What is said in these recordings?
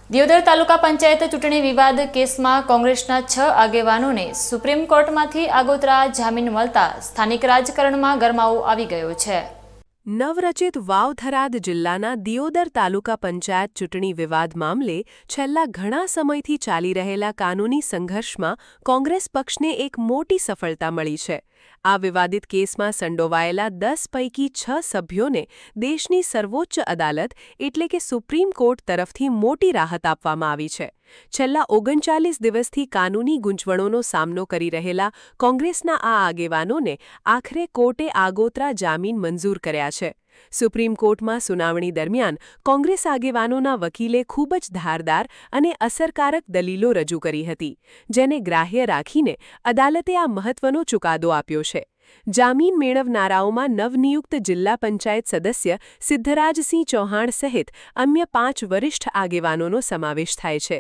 દિયોદર તાલુકા પંચાયત ચૂંટણી વિવાદ કેસમાં કોંગ્રેસના 6 આગેવાનોને સુપ્રીમ કોર્ટમાંથી આગોતરા જામીન મળતા સ્થાનિક રાજકારણમાં ગરમાવો આવી ગયો છે। નવરચિત વાવ-થરાદ જિલ્લાના દિયોદર તાલુકા પંચાયત ચૂંટણી વિવાદ મામલે છેલ્લા ઘણા સમયથી ચાલી રહેલા કાનૂની સંઘર્ષમાં કોંગ્રેસ પક્ષને એક મોટી સફળતા મળી છે। આ વિવાદિત કેસમાં સંડોવાયેલા 10 પૈકી 6 સભ્યોને દેશની સર્વોચ્ચ અદાલત એટલે કે સુપ્રીમ કોર્ટ તરફથી મોટી રાહત આપવામાં આવી છે। છેલ્લા 39 દિવસથી કાનૂની ગૂંચવણોનો સામનો કરી રહેલા કોંગ્રેસના આ આગેવાનોને આખરે કોર્ટે આગોતરા જામીન મંજૂર કર્યા છે। સુપ્રીમ કોર્ટમાં સુનાવણી દરમિયાન કોંગ્રેસ આગેવાનોના વકીલે ખૂબ જ ધારદાર અને અસરકારક દલીલો રજૂ કરી હતી, જેને ગ્રાહ્ય રાખીને અદાલતે આ મહત્વનો ચુકાદો આપ્યો છે। જામીન મેળવનારાઓમાં નવનિયુક્ત જિલ્લા પંચાયત સદસ્ય સિદ્ધરાજસિંહ ચૌહાણ સહિત અન્ય 5 વરિષ્ઠ આગેવાનોનો સમાવેશ થાય છે।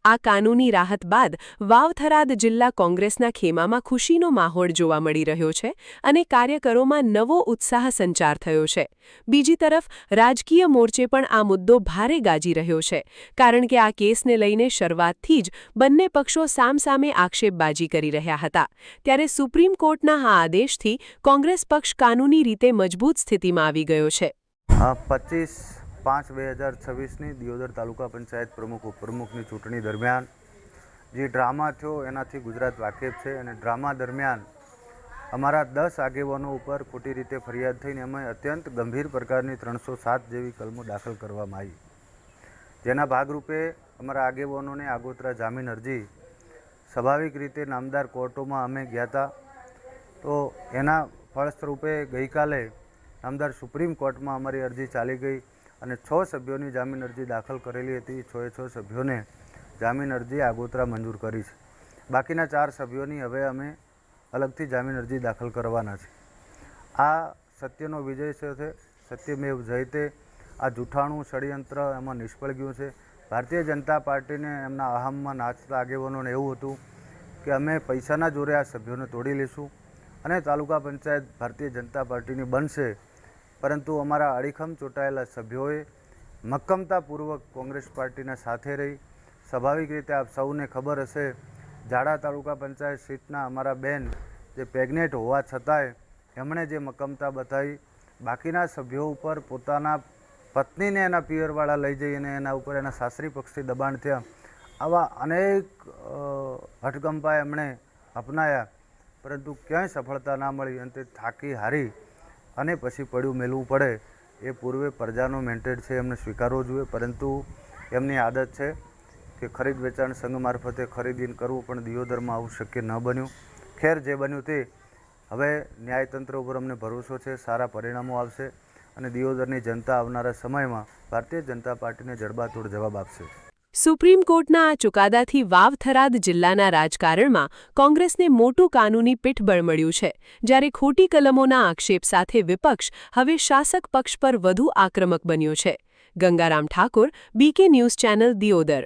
આ કાનૂની રાહત બાદ વાવ-થરાદ જિલ્લા કોંગ્રેસના ખેમામાં ખુશીનો માહોલ જોવા મળી રહ્યો છે અને કાર્યકરોમાં નવો ઉત્સાહ સંચાર થયો છે। બીજી તરફ રાજકીય મોરચે પણ આ મુદ્દો ભારે ગાજી રહ્યો છે, કારણ કે આ કેસને લઈને શરૂઆતથી જ બંને પક્ષો સામસામે આક્ષેપબાજી કરી રહ્યા હતા। ત્યારે સુપ્રીમ કોર્ટના આ આદેશથી કોંગ્રેસ પક્ષ કાનૂની રીતે મજબૂત સ્થિતિમાં આવી ગયો છે। 25/5/2026ની દિયોદર તાલુકા પંચાયત પ્રમુખ ઉપપ્રમુખની ચૂંટણી દરમિયાન જે ડ્રામા થયો એનાથી ગુજરાત વાકેફ છે અને ડ્રામા દરમિયાન અમારા 10 આગેવાનો ઉપર ખોટી રીતે ફરિયાદ થઈને એમાં અત્યંત ગંભીર પ્રકારની 307 જેવી કલમો દાખલ કરવામાં આવી, જેના ભાગરૂપે અમારા આગેવાનોને આગોતરા જામીન અરજી સ્વાભાવિક રીતે નામદાર કોર્ટોમાં અમે ગયા હતા। તો એના ફળસ્વરૂપે ગઈકાલે નામદાર સુપ્રીમ કોર્ટમાં અમારી અરજી ચાલી ગઈ અને 6 સભ્યોની જામીન અરજી દાખલ કરેલી હતી। 6 સભ્યોને જામીન અરજી આગોતરા મંજૂર કરી છે। બાકીના 4 સભ્યોની હવે અમે અલગથી જામીન અરજી દાખલ કરવાના છે। આ સત્યનો વિજય છે, સત્યમેવ જયતે। આ જૂઠાણું ષડયંત્ર એમાં નિષ્ફળ ગયું છે। ભારતીય જનતા પાર્ટીને એમના અહમમાં નાચતા આગેવાનોને એવું હતું કે અમે પૈસાના જોરે આ સભ્યોને તોડી લઈશું અને તાલુકા પંચાયત ભારતીય જનતા પાર્ટીની બનશે, પરંતુ અમારા અડીખમ ચૂંટાયેલા સભ્યોએ મક્કમતાપૂર્વક કોંગ્રેસ પાર્ટીના સાથે રહી। સ્વાભાવિક રીતે આપ સૌને ખબર હશે, ઝાડા તાલુકા પંચાયત સીટના અમારા બેન જે પ્રેગ્નેન્ટ હોવા છતાંય એમણે જે મક્કમતા બતાવી, બાકીના સભ્યો ઉપર પોતાના પત્નીને એના પિયરવાળા લઈ જઈને એના ઉપર એના સાસરી પક્ષથી દબાણ થયા, આવા અનેક હઠકંપા એમણે અપનાયા, પરંતુ ક્યાંય સફળતા ના મળી અને તે થાકી હારી અને પછી પડ્યું મેલવું પડે એ પૂર્વે પ્રજાનો મેન્ડેટ છે, એમને સ્વીકારવો જોઈએ। પરંતુ એમની આદત છે કે ખરીદ વેચાણ સંઘ મારફતે ખરીદીને કરવું, પણ દિયોદરમાં આવું શક્ય ન બન્યું। ખેર, જે બન્યું તે હવે ન્યાયતંત્ર ઉપર અમને ભરોસો છે, સારા પરિણામો આવશે અને દિયોદરની જનતા આવનારા સમયમાં ભારતીય જનતા પાર્ટીને જડબાતોડ જવાબ આપશે। સુપ્રીમ કોર્ટના આ ચુકાદાથી વાવ-થરાદ જિલ્લાના રાજકારણમાં કોંગ્રેસને મોટું કાનૂની પીઠબળ મળ્યું છે, જ્યારે ખોટી કલમોના આક્ષેપ સાથે વિપક્ષ હવે શાસક પક્ષ પર વધુ આક્રમક બન્યો છે। Gangaram Thakur, BK news channel, Deodar.